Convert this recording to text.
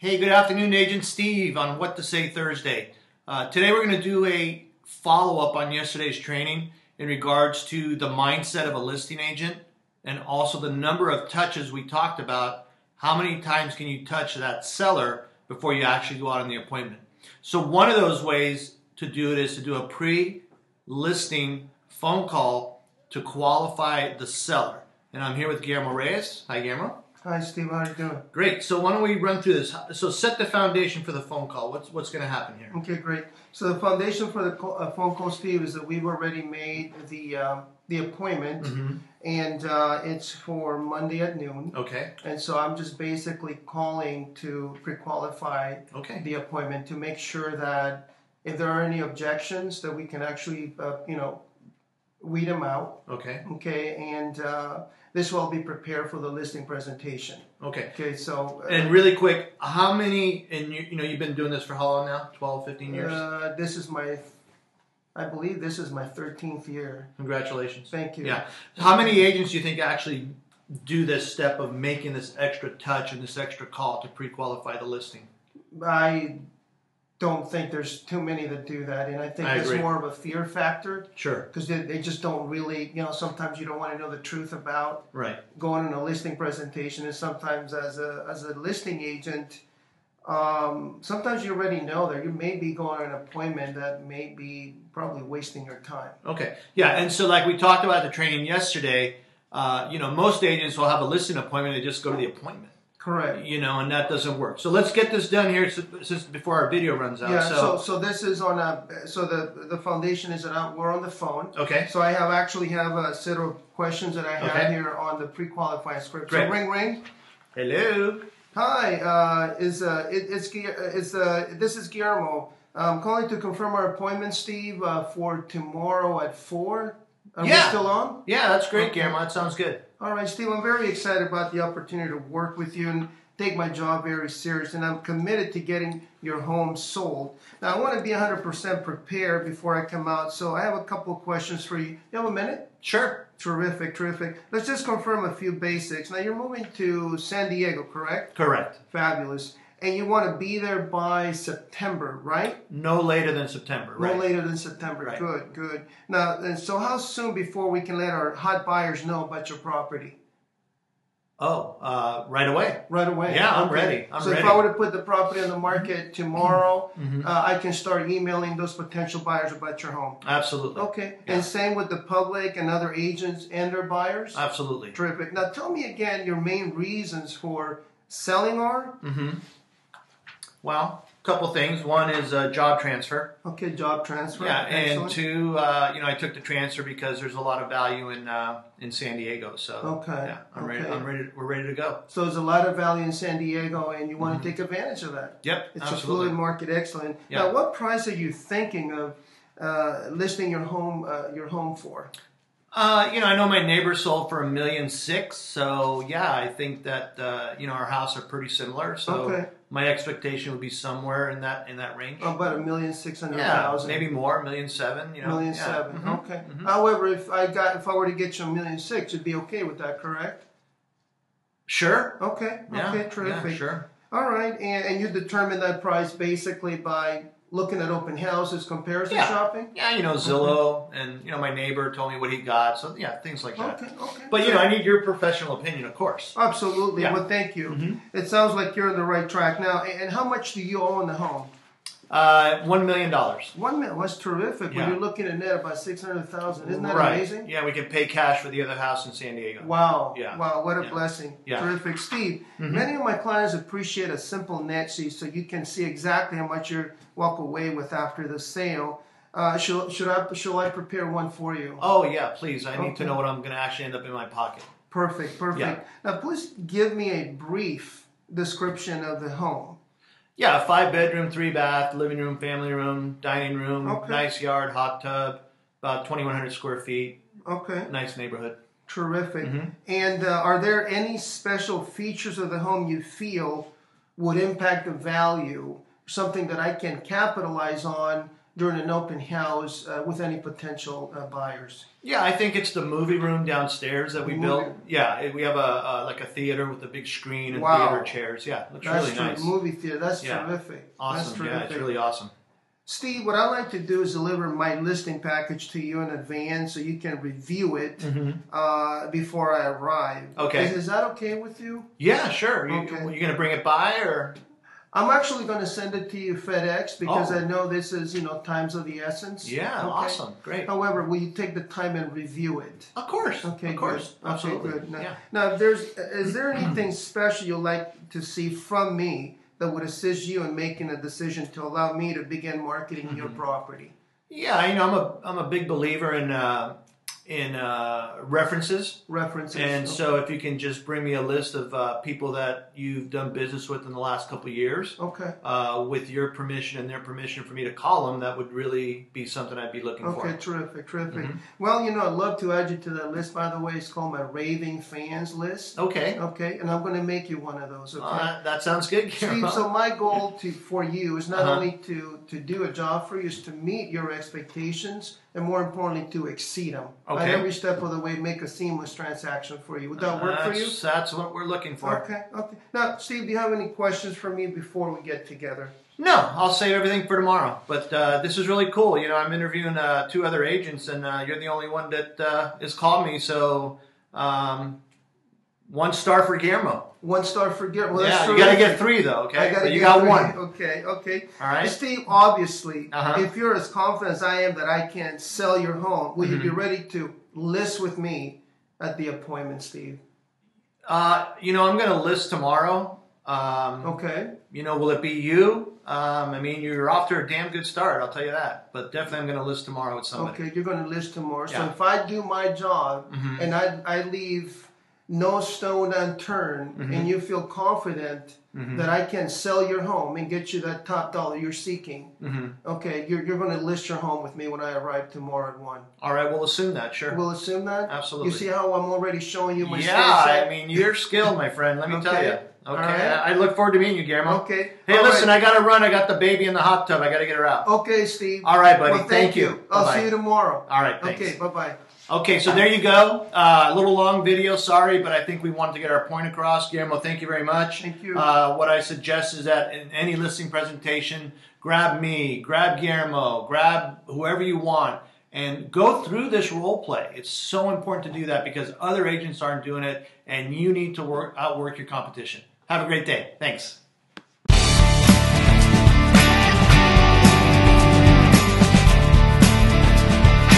Hey, good afternoon, Agent Steve on What to Say Thursday. Today we're going to do a follow-up on yesterday's training in regards to the mindset of a listing agent and also the number of touches we talked about. How many times can you touch that seller before you actually go out on the appointment? So one of those ways to do it is to do a pre-listing phone call to qualify the seller. And I'm here with Guillermo Reyes. Hi, Guillermo. Hi, Steve. How are you doing? Great. So why don't we run through this? So set the foundation for the phone call. What's going to happen here? Okay, great. So the foundation for the phone call, Steve, is that we've already made the appointment, and it's for Monday at noon. Okay. And so I'm just basically calling to pre-qualify the appointment to make sure that if there are any objections, that we can actually, weed them out. Okay. Okay, and this will be prepared for the listing presentation. Okay. Okay, so... and really quick, how many, and you've been doing this for how long now? 12, 15 years? This is I believe this is my 13th year. Congratulations. Thank you. Yeah. How many agents do you think actually do this step of making this extra touch and this extra call to pre-qualify the listing? I don't think there's too many that do that, and I think it's more of a fear factor. Sure. Because they just don't really, sometimes you don't want to know the truth about going on a listing presentation, and sometimes as a listing agent, sometimes you already know that you may be going on an appointment that may be probably wasting your time. Okay. Yeah, and so like we talked about the training yesterday, most agents will have a listing appointment, they just go to the appointment. Correct. And that doesn't work. So let's get this done here since before our video runs out. Yeah, so this is on the foundation is that we're on the phone. Okay. So I actually have a set of questions that I have here on the pre-qualifying script. Great. So ring. Hello. Hi, this is Guillermo. I'm calling to confirm our appointment, Steve, for tomorrow at 4. Are we still on? Yeah, that's great, Guillermo. That sounds good. All right, Steve, I'm very excited about the opportunity to work with you and take my job very serious, and I'm committed to getting your home sold. Now, I want to be 100% prepared before I come out, so I have a couple of questions for you. You have a minute? Sure. Terrific. Let's just confirm a few basics. Now, you're moving to San Diego, correct? Correct. Fabulous. And you want to be there by September, right? No later than September, right? No later than September. Right. Good. Now, and so how soon before we can let our hot buyers know about your property? Oh, right away. Right away. Yeah, I'm ready. So if I were to put the property on the market tomorrow, I can start emailing those potential buyers about your home. Absolutely. Okay. Yeah. And same with the public and other agents and their buyers? Absolutely. Terrific. Now tell me again your main reasons for selling are? Well, a couple things. One is job transfer. Okay, job transfer. Yeah, excellent. And two, I took the transfer because there's a lot of value in San Diego. So yeah, we're ready to go. So there's a lot of value in San Diego, and you want to take advantage of that. Yep, it's absolutely. a fluid market, excellent. Yeah. Now, what price are you thinking of listing your home for? I know my neighbor sold for $1.6 million, so yeah, I think that our house are pretty similar. So my expectation would be somewhere in that range. About $1,600,000. Yeah, maybe more, $1.7 million. $1.7 million. Okay. However, if I were to get you $1.6 million, you'd be okay with that, correct? Sure. Okay. Okay. Terrific. Yeah, sure. All right, and you determine that price basically by looking at open houses, comparison shopping? Yeah, Zillow, and my neighbor told me what he got, so yeah, things like that. Okay. But I need your professional opinion, of course. Absolutely. Yeah. Well, thank you. It sounds like you're on the right track now. And how much do you own the home? $1 million. $1 million. That's terrific. Yeah. When you're looking at net about $600,000, isn't that right. amazing? Yeah, we can pay cash for the other house in San Diego. Wow. Yeah. Wow. What a blessing. Yeah. Terrific, Steve. Many of my clients appreciate a simple net sheet so you can see exactly how much you walk away with after the sale. Shall I prepare one for you? Oh yeah, please. I need to know what I'm going to actually end up in my pocket. Perfect. Yeah. Now, please give me a brief description of the home. Yeah, 5-bedroom, 3-bath, living room, family room, dining room, nice yard, hot tub, about 2,100 square feet. Okay. Nice neighborhood. Terrific. And are there any special features of the home you feel would impact the value? Something that I can capitalize on during an open house with any potential buyers? Yeah, I think it's the movie room downstairs that we built. Yeah, we have like a theater with a big screen and theater chairs. Yeah, looks really nice. Movie theater. That's terrific. Awesome. That's terrific. Yeah, it's really awesome. Steve, what I like to do is deliver my listing package to you in advance so you can review it before I arrive. Okay. Is that okay with you? Yeah, sure. You going to bring it by or? I'm actually going to send it to you FedEx because I know this is, times of the essence. Yeah, awesome. Great. However, will you take the time and review it? Of course. Okay, of course. Good. Absolutely. Okay, good. Now, is there anything special you'd like to see from me that would assist you in making a decision to allow me to begin marketing your property? Yeah, I'm a big believer in references. And so if you can just bring me a list of people that you've done business with in the last couple of years, with your permission and their permission for me to call them, that would really be something I'd be looking for. Okay, terrific. Well, I'd love to add you to that list. By the way, it's called my Raving Fans list. Okay, and I'm going to make you one of those. Okay, that sounds good, Steve. So my goal for you is not only to do a job for you, is to meet your expectations, and more importantly, to exceed them. At every step of the way, make a seamless transaction for you. Would that work for you? That's what we're looking for. Okay. Now, Steve, do you have any questions for me before we get together? No, I'll save everything for tomorrow. But this is really cool. I'm interviewing 2 other agents, and you're the only one that has called me. So 1 star for Guillermo. 1 star for Guillermo. Well, yeah, you got to get 3 though. Okay, but you got 3. 1. Okay. All right, Steve. Obviously, if you're as confident as I am that I can sell your home, will you be ready to list with me at the appointment, Steve? I'm going to list tomorrow. Will it be you? You're off to a damn good start, I'll tell you that. But definitely I'm going to list tomorrow with somebody. Okay, you're going to list tomorrow. So if I do my job and I leave no stone unturned and you feel confident that I can sell your home and get you that top dollar you're seeking, okay, you're going to list your home with me when I arrive tomorrow at 1. All right, we'll assume that, sure. We'll assume that? Absolutely. You see how I'm already showing you my skill set? You're skilled, my friend, let me tell you. Okay, I look forward to meeting you, Guillermo. Okay. Hey, listen, I got to run. I got the baby in the hot tub. I got to get her out. Okay, Steve. All right, buddy. Well, thank you. I'll Bye-bye. see you tomorrow. All right, thanks. Okay, bye-bye. Okay, so there you go. A little long video, sorry, but I think we wanted to get our point across. Guillermo, thank you very much. Thank you. What I suggest is that in any listing presentation, grab me, grab Guillermo, grab whoever you want, and go through this role play. It's so important to do that because other agents aren't doing it, and you need to outwork your competition. Have a great day. Thanks.